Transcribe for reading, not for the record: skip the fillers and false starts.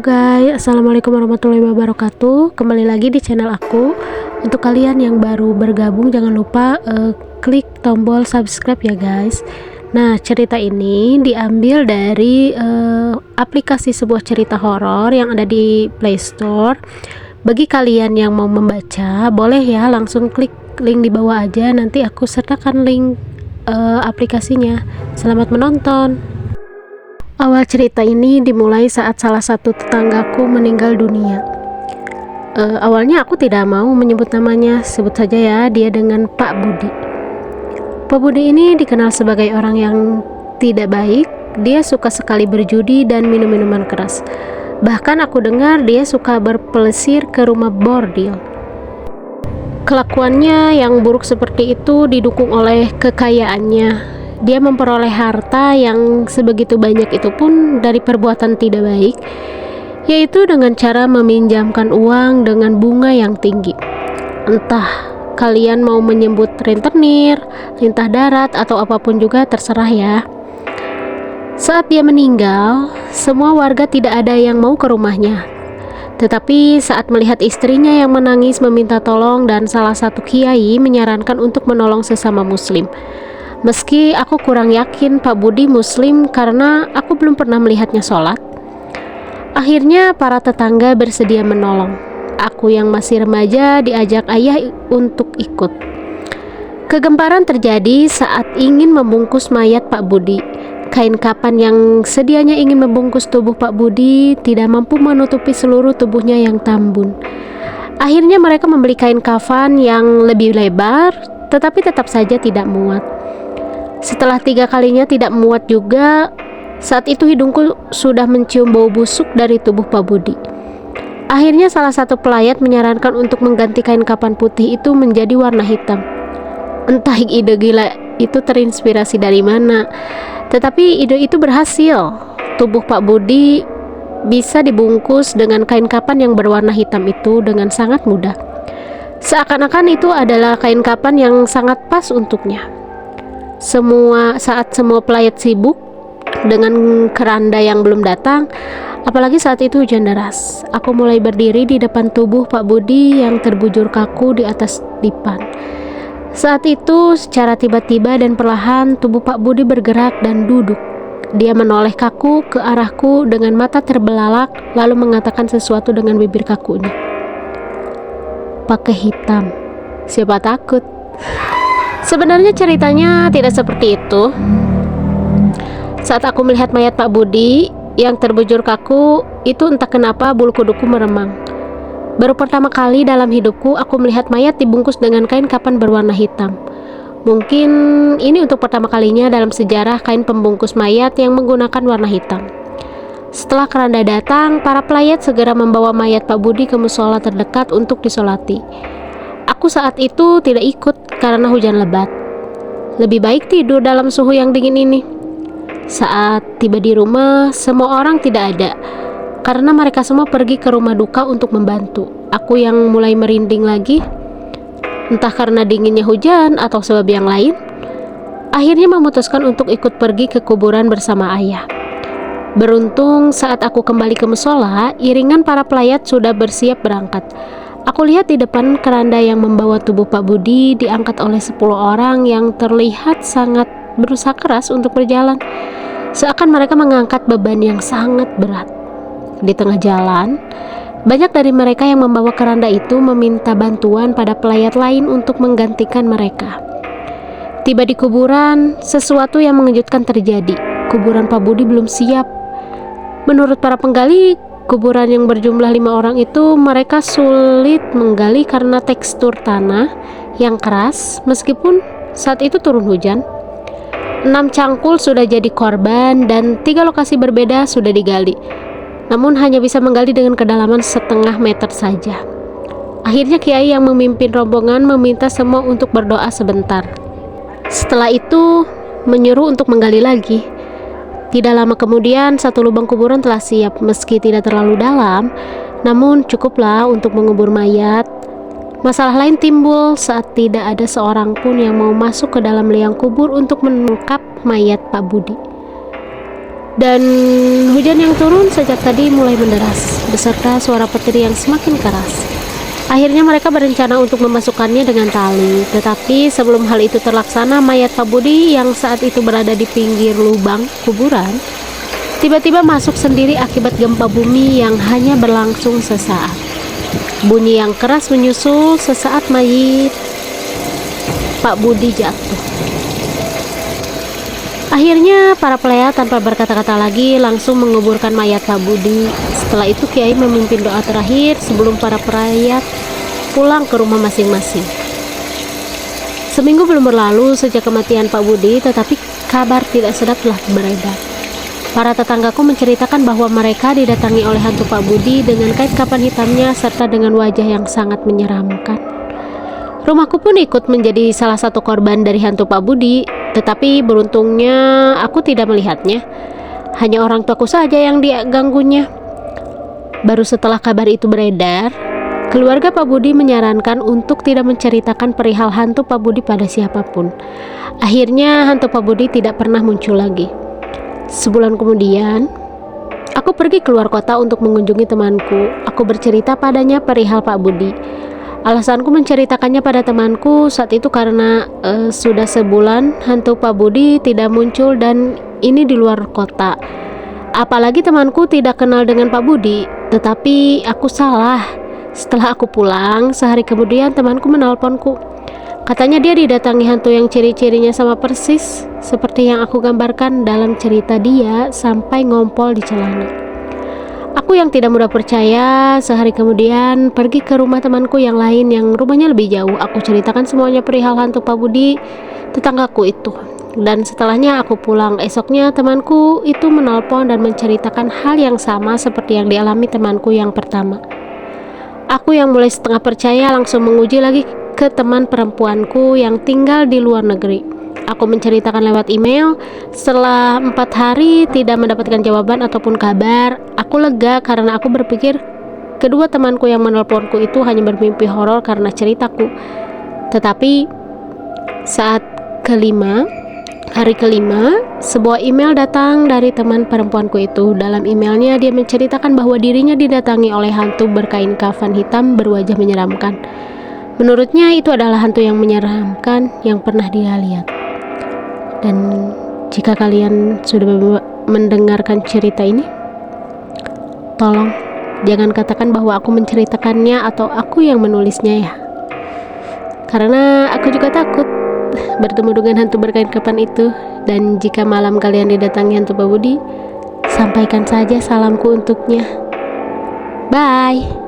guys, assalamualaikum warahmatullahi wabarakatuh. Kembali lagi di channel aku. Untuk kalian yang baru bergabung, jangan lupa klik tombol subscribe ya guys. Nah, cerita ini diambil dari aplikasi sebuah cerita horor yang ada di Play Store. Bagi kalian yang mau membaca, boleh ya langsung klik link di bawah aja. Nanti aku sertakan link aplikasinya. Selamat menonton. Awal cerita ini dimulai saat salah satu tetanggaku meninggal dunia. Awalnya aku tidak mau menyebut namanya, sebut saja ya dia dengan Pak Budi. Pak Budi ini dikenal sebagai orang yang tidak baik. Dia suka sekali berjudi dan minum minuman keras. Bahkan aku dengar dia suka berpelesir ke rumah bordil. Kelakuannya yang buruk seperti itu didukung oleh kekayaannya. Dia memperoleh harta yang sebegitu banyak itu pun dari perbuatan tidak baik, yaitu dengan cara meminjamkan uang dengan bunga yang tinggi. Entah kalian mau menyebut rentenir, lintah darat, atau apapun juga terserah ya. Saat dia meninggal, semua warga tidak ada yang mau ke rumahnya. Tetapi saat melihat istrinya yang menangis meminta tolong dan salah satu kiai menyarankan untuk menolong sesama muslim. Meski aku kurang yakin Pak Budi muslim karena aku belum pernah melihatnya sholat. Akhirnya para tetangga bersedia menolong. Aku yang masih remaja diajak ayah untuk ikut. Kegemparan terjadi saat ingin membungkus mayat Pak Budi. Kain kapan yang sedianya ingin membungkus tubuh Pak Budi tidak mampu menutupi seluruh tubuhnya yang tambun. Akhirnya mereka membeli kain kafan yang lebih lebar, tetapi tetap saja tidak muat. Setelah 3 kalinya tidak muat juga, saat itu hidungku sudah mencium bau busuk dari tubuh Pak Budi. Akhirnya salah satu pelayat menyarankan untuk mengganti kain kapan putih itu menjadi warna hitam. Entah ide gila itu terinspirasi dari mana, tetapi ide itu berhasil. Tubuh Pak Budi bisa dibungkus dengan kain kapan yang berwarna hitam itu dengan sangat mudah. Seakan-akan itu adalah kain kapan yang sangat pas untuknya. Saat semua pelayat sibuk dengan keranda yang belum datang, apalagi saat itu hujan deras, aku mulai berdiri di depan tubuh Pak Budi yang terbujur kaku di atas dipan. Saat itu secara tiba-tiba dan perlahan tubuh Pak Budi bergerak dan duduk. Dia menoleh kaku ke arahku dengan mata terbelalak, lalu mengatakan sesuatu dengan bibir kakunya. Pakai hitam, siapa takut? Sebenarnya ceritanya tidak seperti itu. Saat aku melihat mayat Pak Budi yang terbujur kaku, itu entah kenapa bulu kuduku meremang. Baru pertama kali dalam hidupku aku melihat mayat dibungkus dengan kain kapan berwarna hitam. Mungkin ini untuk pertama kalinya dalam sejarah kain pembungkus mayat yang menggunakan warna hitam. Setelah keranda datang, para pelayat segera membawa mayat Pak Budi ke musola terdekat untuk disolati. Aku saat itu tidak ikut karena hujan lebat. Lebih baik tidur dalam suhu yang dingin ini. Saat tiba di rumah, semua orang tidak ada karena mereka semua pergi ke rumah duka untuk membantu. Aku yang mulai merinding lagi, entah karena dinginnya hujan atau sebab yang lain. Akhirnya memutuskan untuk ikut pergi ke kuburan bersama ayah. Beruntung saat aku kembali ke musola, iringan para pelayat sudah bersiap berangkat. Aku lihat di depan keranda yang membawa tubuh Pak Budi diangkat oleh 10 orang yang terlihat sangat berusaha keras untuk berjalan. Seakan mereka mengangkat beban yang sangat berat. Di tengah jalan, banyak dari mereka yang membawa keranda itu meminta bantuan pada pelayat lain untuk menggantikan mereka. Tiba di kuburan, sesuatu yang mengejutkan terjadi. Kuburan Pak Budi belum siap. Menurut para penggali kuburan yang berjumlah 5 orang itu, mereka sulit menggali karena tekstur tanah yang keras meskipun saat itu turun hujan. 6 cangkul sudah jadi korban dan 3 lokasi berbeda sudah digali, namun hanya bisa menggali dengan kedalaman setengah meter saja. Akhirnya kiai yang memimpin rombongan meminta semua untuk berdoa sebentar. Setelah itu menyuruh untuk menggali lagi. Tidak lama kemudian satu lubang kuburan telah siap, meski tidak terlalu dalam, namun cukuplah untuk mengubur mayat. Masalah lain timbul saat tidak ada seorang pun yang mau masuk ke dalam liang kubur untuk menangkap mayat Pak Budi. Dan hujan yang turun sejak tadi mulai menderas, beserta suara petir yang semakin keras. Akhirnya mereka berencana untuk memasukkannya dengan tali. Tetapi sebelum hal itu terlaksana, mayat Pak Budi yang saat itu berada di pinggir lubang kuburan tiba-tiba masuk sendiri akibat gempa bumi yang hanya berlangsung sesaat. Bunyi yang keras menyusul sesaat mayat Pak Budi jatuh. Akhirnya para pelea tanpa berkata-kata lagi langsung menguburkan mayat Pak Budi. Setelah itu Kiai memimpin doa terakhir sebelum para pelayat pulang ke rumah masing-masing. Seminggu belum berlalu sejak kematian Pak Budi, tetapi kabar tidak sedap telah beredar. Para tetanggaku menceritakan bahwa mereka didatangi oleh hantu Pak Budi dengan kait kapan hitamnya serta dengan wajah yang sangat menyeramkan. Rumahku pun ikut menjadi salah satu korban dari hantu Pak Budi, tetapi beruntungnya aku tidak melihatnya. Hanya orang tuaku saja yang diganggunya. Baru setelah kabar itu beredar, keluarga Pak Budi menyarankan untuk tidak menceritakan perihal hantu Pak Budi pada siapapun. Akhirnya hantu Pak Budi tidak pernah muncul lagi. Sebulan kemudian, aku pergi keluar kota untuk mengunjungi temanku. Aku bercerita padanya perihal Pak Budi. Alasanku menceritakannya pada temanku saat itu karena sudah sebulan hantu Pak Budi tidak muncul dan ini di luar kota. Apalagi temanku tidak kenal dengan Pak Budi, tetapi aku salah. Setelah aku pulang, sehari kemudian temanku menelponku. Katanya dia didatangi hantu yang ciri-cirinya sama persis seperti yang aku gambarkan dalam cerita dia sampai ngompol di celana. Aku yang tidak mudah percaya, sehari kemudian pergi ke rumah temanku yang lain yang rumahnya lebih jauh. Aku ceritakan semuanya perihal hantu Pak Budi, tetanggaku itu. Dan setelahnya aku pulang. Esoknya temanku itu menelpon dan menceritakan hal yang sama seperti yang dialami temanku yang pertama. Aku yang mulai setengah percaya langsung menguji lagi ke teman perempuanku yang tinggal di luar negeri. Aku menceritakan lewat email. Setelah 4 hari tidak mendapatkan jawaban ataupun kabar, aku lega karena aku berpikir kedua temanku yang menelponku itu hanya bermimpi horor karena ceritaku. Tetapi saat hari kelima, sebuah email datang dari teman perempuanku itu. Dalam emailnya dia menceritakan bahwa dirinya didatangi oleh hantu berkain kafan hitam berwajah menyeramkan. Menurutnya itu adalah hantu yang menyeramkan yang pernah dia lihat. Dan jika kalian sudah mendengarkan cerita ini, tolong jangan katakan bahwa aku menceritakannya atau aku yang menulisnya ya. Karena aku juga takut bertemu dengan hantu berkain kafan itu. Dan jika malam kalian didatangi hantu Pak Budi, sampaikan saja salamku untuknya. Bye.